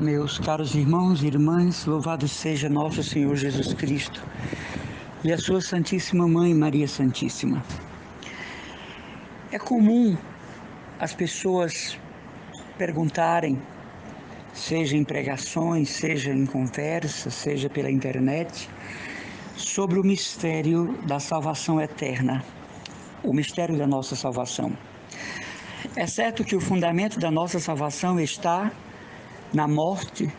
meus caros irmãos e irmãs, louvado seja nosso Senhor Jesus Cristo e a sua Santíssima Mãe, Maria Santíssima. É comum as pessoas perguntarem, seja em pregações, seja em conversas, seja pela internet, sobre o mistério da salvação eterna, o mistério da nossa salvação. É certo que o fundamento da nossa salvação está na morte,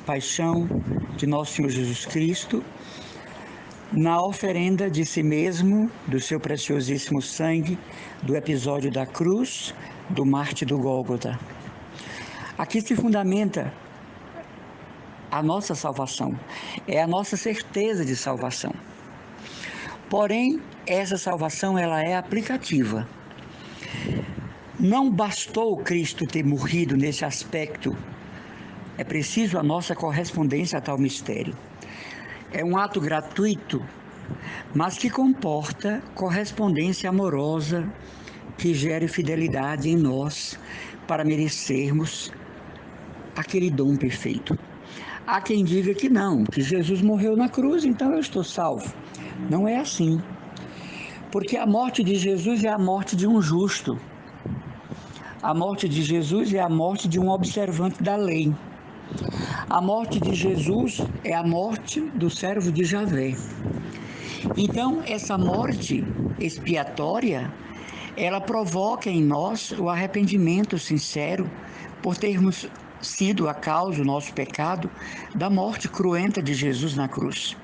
paixão de nosso Senhor Jesus Cristo, na oferenda de si mesmo, do seu preciosíssimo sangue, do episódio da cruz, do Marte do Gólgota. Aqui se fundamenta a nossa salvação, é a nossa certeza de salvação. Porém, essa salvação ela é aplicativa. Não bastou Cristo ter morrido nesse aspecto, é preciso a nossa correspondência a tal mistério. É um ato gratuito, mas que comporta correspondência amorosa, que gere fidelidade em nós para merecermos aquele dom perfeito. Há quem diga que não, que Jesus morreu na cruz, então eu estou salvo. Não é assim. Porque a morte de Jesus é a morte de um justo. A morte de Jesus é a morte de um observante da lei. A morte de Jesus é a morte do servo de Javé. Então, essa morte expiatória, ela provoca em nós o arrependimento sincero por termos sido a causa do nosso pecado, da morte cruenta de Jesus na cruz.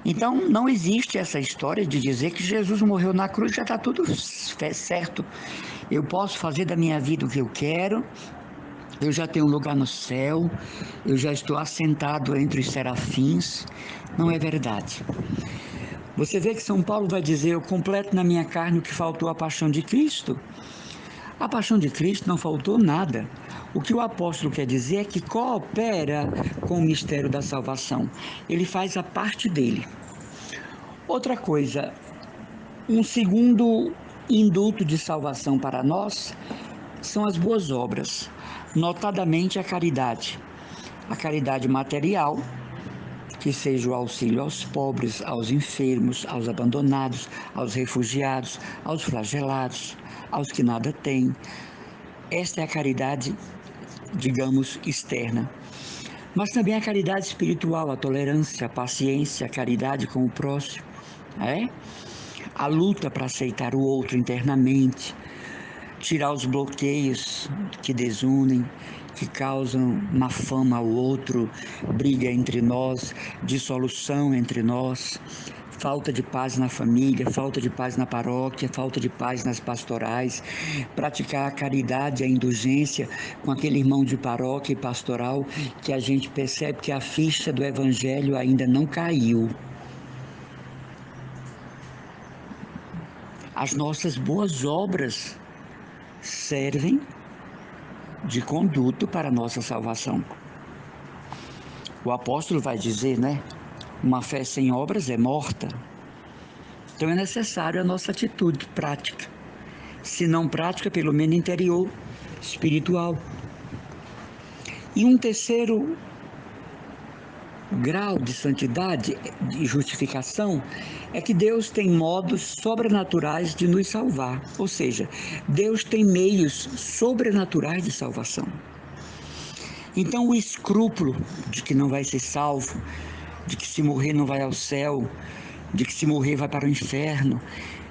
Então, não existe essa história de dizer que Jesus morreu na cruz e já está tudo certo. Eu posso fazer da minha vida o que eu quero, eu já tenho um lugar no céu, eu já estou assentado entre os serafins. Não é verdade. Você vê que São Paulo vai dizer, eu completo na minha carne o que faltou à paixão de Cristo. A paixão de Cristo não faltou nada. O que o apóstolo quer dizer é que coopera com o mistério da salvação. Ele faz a parte dele. Outra coisa, um segundo induto de salvação para nós são as boas obras, notadamente a caridade. A caridade material, que seja o auxílio aos pobres, aos enfermos, aos abandonados, aos refugiados, aos flagelados, aos que nada têm. Esta é a caridade, digamos, externa. Mas também a caridade espiritual, a tolerância, a paciência, a caridade com o próximo, a luta para aceitar o outro internamente, tirar os bloqueios que desunem, que causam má fama ao outro, briga entre nós, dissolução entre nós, falta de paz na família, falta de paz na paróquia, falta de paz nas pastorais, praticar a caridade, a indulgência com aquele irmão de paróquia e pastoral que a gente percebe que a ficha do evangelho ainda não caiu. As nossas boas obras servem de conduto para a nossa salvação. O apóstolo vai dizer, uma fé sem obras é morta. Então é necessário a nossa atitude prática. Se não prática, pelo menos interior, espiritual. E um terceiro grau de santidade e justificação é que Deus tem modos sobrenaturais de nos salvar, ou seja, Deus tem meios sobrenaturais de salvação. Então o escrúpulo de que não vai ser salvo, de que se morrer não vai ao céu, de que se morrer vai para o inferno,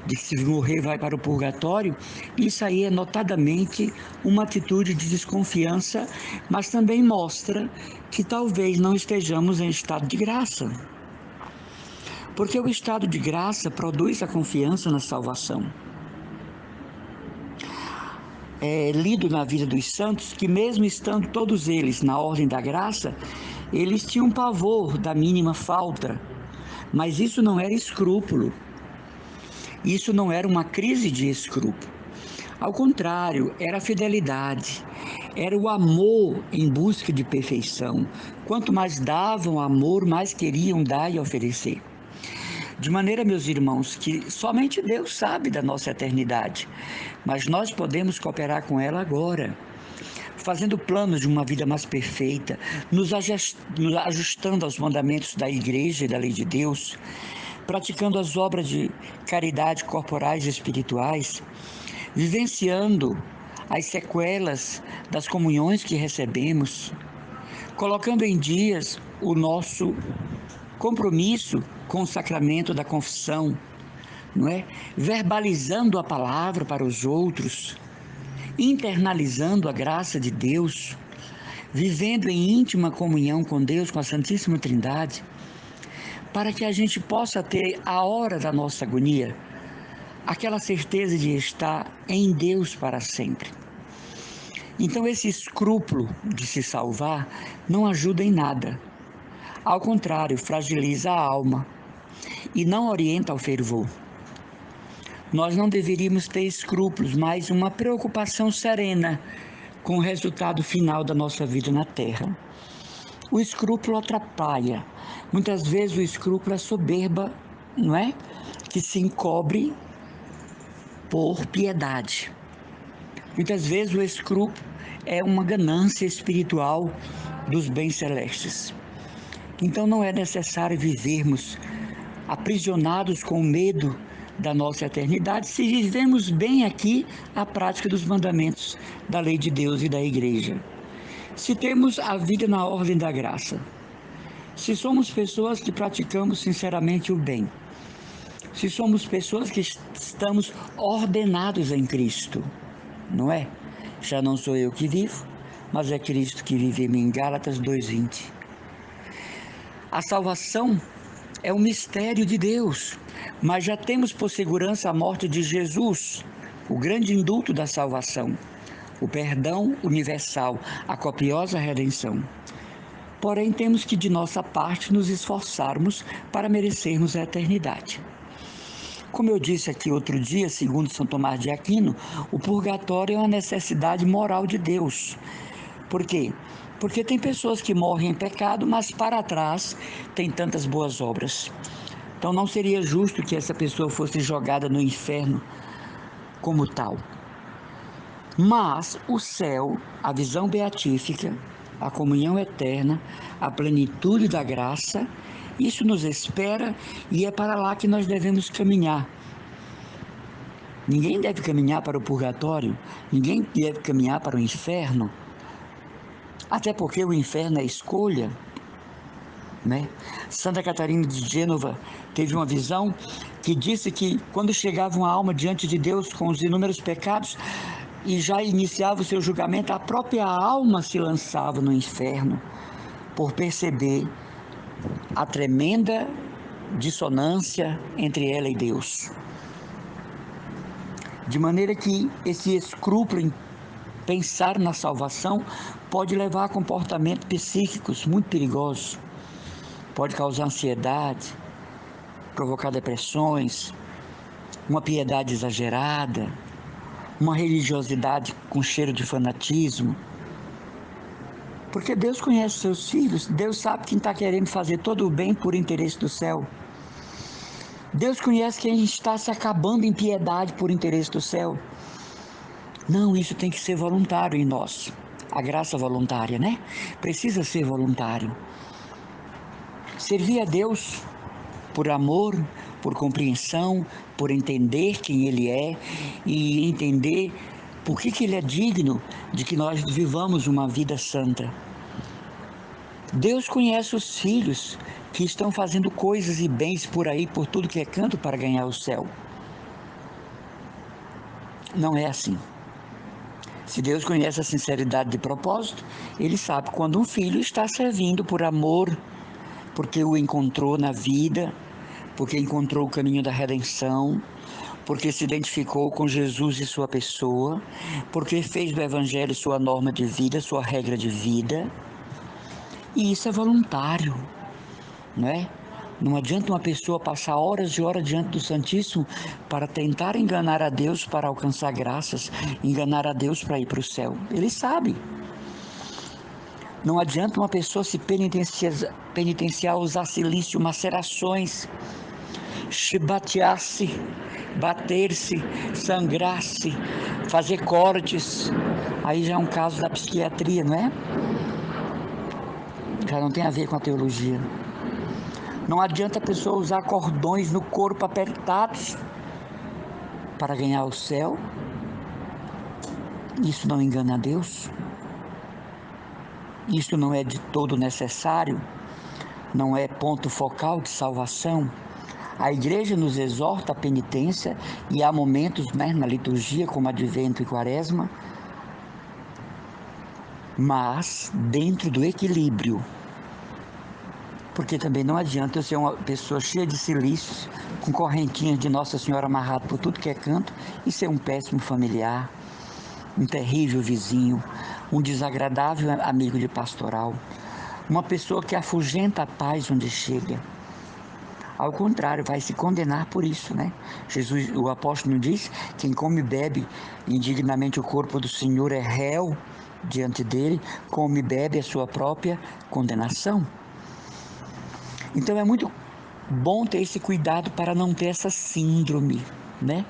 de que se morrer vai para o purgatório, isso aí é notadamente uma atitude de desconfiança, mas também mostra que talvez não estejamos em estado de graça. Porque o estado de graça produz a confiança na salvação. É lido na vida dos santos que mesmo estando todos eles na ordem da graça, eles tinham pavor da mínima falta, mas isso não era escrúpulo. Isso não era uma crise de escrúpulo. Ao contrário, era a fidelidade, era o amor em busca de perfeição. Quanto mais davam amor, mais queriam dar e oferecer. De maneira, meus irmãos, que somente Deus sabe da nossa eternidade, mas nós podemos cooperar com ela agora. fazendo planos de uma vida mais perfeita, nos ajustando aos mandamentos da igreja e da lei de Deus, praticando as obras de caridade corporais e espirituais, vivenciando as sequelas das comunhões que recebemos, colocando em dias o nosso compromisso com o sacramento da confissão, não é? Verbalizando a palavra para os outros, internalizando a graça de Deus, vivendo em íntima comunhão com Deus, com a Santíssima Trindade, para que a gente possa ter a hora da nossa agonia, aquela certeza de estar em Deus para sempre. Então esse escrúpulo de se salvar não ajuda em nada. Ao contrário, fragiliza a alma e não orienta ao fervor. Nós não deveríamos ter escrúpulos, mas uma preocupação serena com o resultado final da nossa vida na terra. O escrúpulo atrapalha. Muitas vezes o escrúpulo é soberba, não é? Que se encobre por piedade. Muitas vezes o escrúpulo é uma ganância espiritual dos bens celestes. Então não é necessário vivermos aprisionados com o medo da nossa eternidade se vivemos bem aqui a prática dos mandamentos da lei de Deus e da igreja. Se temos a vida na ordem da graça, se somos pessoas que praticamos sinceramente o bem, se somos pessoas que estamos ordenados em Cristo, não é? Já não sou eu que vivo, mas é Cristo que vive em mim. Gálatas 2:20. A salvação é um mistério de Deus, mas já temos por segurança a morte de Jesus, o grande indulto da salvação, o perdão universal, a copiosa redenção. Porém, temos que de nossa parte nos esforçarmos para merecermos a eternidade. Como eu disse aqui outro dia, segundo São Tomás de Aquino, o purgatório é uma necessidade moral de Deus. Por quê? Porque tem pessoas que morrem em pecado, mas para trás tem tantas boas obras. Então não seria justo que essa pessoa fosse jogada no inferno como tal. Mas o céu, a visão beatífica, a comunhão eterna, a plenitude da graça, isso nos espera e é para lá que nós devemos caminhar. Ninguém deve caminhar para o purgatório, ninguém deve caminhar para o inferno, até porque o inferno é escolha, né? Santa Catarina de Gênova teve uma visão que disse que quando chegava uma alma diante de Deus com os inúmeros pecados e já iniciava o seu julgamento, a própria alma se lançava no inferno por perceber a tremenda dissonância entre ela e Deus. De maneira que esse escrúpulo em pensar na salvação pode levar a comportamentos psíquicos muito perigosos. Pode causar ansiedade, provocar depressões, uma piedade exagerada, uma religiosidade com cheiro de fanatismo. Porque Deus conhece seus filhos, Deus sabe quem está querendo fazer todo o bem por interesse do céu. Deus conhece quem está se acabando em piedade por interesse do céu. Não, isso tem que ser voluntário em nós. A graça voluntária, né? Precisa ser voluntário. Servir a Deus por amor, por compreensão, por entender quem Ele é e entender por que Ele é digno de que nós vivamos uma vida santa. Deus conhece os filhos que estão fazendo coisas e bens por aí, por tudo que é canto para ganhar o céu. Não é assim. Se Deus conhece a sinceridade de propósito, Ele sabe quando um filho está servindo por amor, porque o encontrou na vida, porque encontrou o caminho da redenção, porque se identificou com Jesus e sua pessoa, porque fez do Evangelho sua norma de vida, sua regra de vida. E isso é voluntário, não é? Não adianta uma pessoa passar horas e horas diante do Santíssimo para tentar enganar a Deus para alcançar graças, enganar a Deus para ir para o céu. Ele sabe. Não adianta uma pessoa se penitenciar, usar silício, macerações, chibatear-se, bater-se, sangrar-se, fazer cortes, aí já é um caso da psiquiatria, não é? Já não tem a ver com a teologia. Não adianta a pessoa usar cordões no corpo apertados para ganhar o céu. Isso não engana a Deus. Isso não é de todo necessário. Não é ponto focal de salvação. A igreja nos exorta à penitência e há momentos, né, na liturgia, como Advento e Quaresma, mas dentro do equilíbrio. Porque também não adianta eu ser uma pessoa cheia de cilícios, com correntinhas de Nossa Senhora amarrado por tudo que é canto, e ser um péssimo familiar, um terrível vizinho, um desagradável amigo de pastoral, uma pessoa que afugenta a paz onde chega. Ao contrário, vai se condenar por isso, né? Jesus, o apóstolo diz, quem come e bebe indignamente o corpo do Senhor é réu diante dele, come e bebe a sua própria condenação. Então é muito bom ter esse cuidado para não ter essa síndrome, né?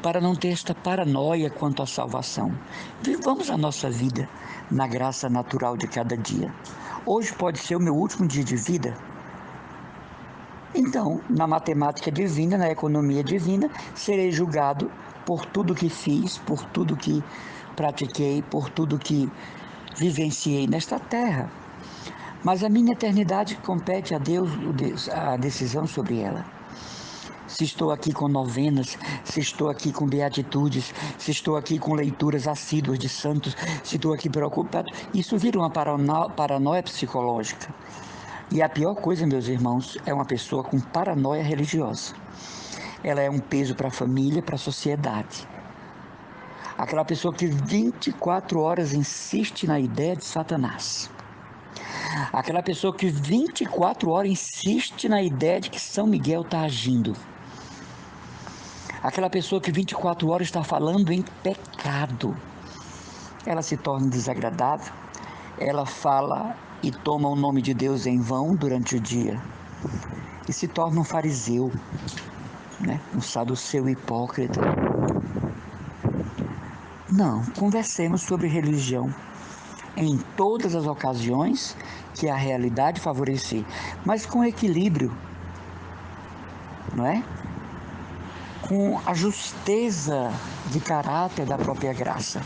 Para não ter esta paranoia quanto à salvação. Vivamos a nossa vida na graça natural de cada dia. Hoje pode ser o meu último dia de vida. Então, na matemática divina, na economia divina, serei julgado por tudo que fiz, por tudo que pratiquei, por tudo que vivenciei nesta terra. Mas a minha eternidade compete a Deus a decisão sobre ela. Se estou aqui com novenas, se estou aqui com beatitudes, se estou aqui com leituras assíduas de santos, se estou aqui preocupado, isso vira uma paranoia psicológica. E a pior coisa, meus irmãos, é uma pessoa com paranoia religiosa. Ela é um peso para a família, para a sociedade. Aquela pessoa que 24 horas insiste na ideia de Satanás. Aquela pessoa que 24 horas insiste na ideia de que São Miguel está agindo. Aquela pessoa que 24 horas está falando em pecado. Ela se torna desagradável, ela fala e toma o nome de Deus em vão durante o dia e se torna um fariseu, né? Um saduceu hipócrita. Não, conversemos sobre religião em todas as ocasiões que a realidade favorecer, mas com equilíbrio, não é? Com a justeza de caráter da própria graça.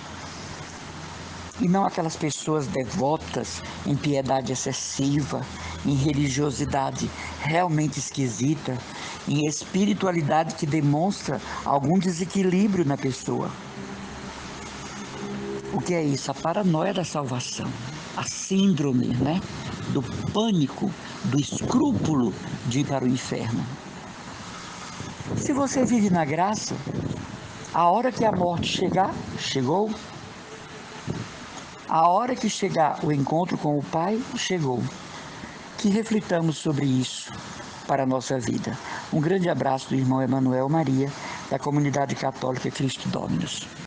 E não aquelas pessoas devotas em piedade excessiva, em religiosidade realmente esquisita, em espiritualidade que demonstra algum desequilíbrio na pessoa. O que é isso? A paranoia da salvação, a síndrome, né, do pânico, do escrúpulo de ir para o inferno. Se você vive na graça, a hora que a morte chegar, chegou. A hora que chegar o encontro com o Pai, chegou. Que reflitamos sobre isso para a nossa vida. Um grande abraço do irmão Emanuel Maria, da Comunidade Católica Cristo Dominus.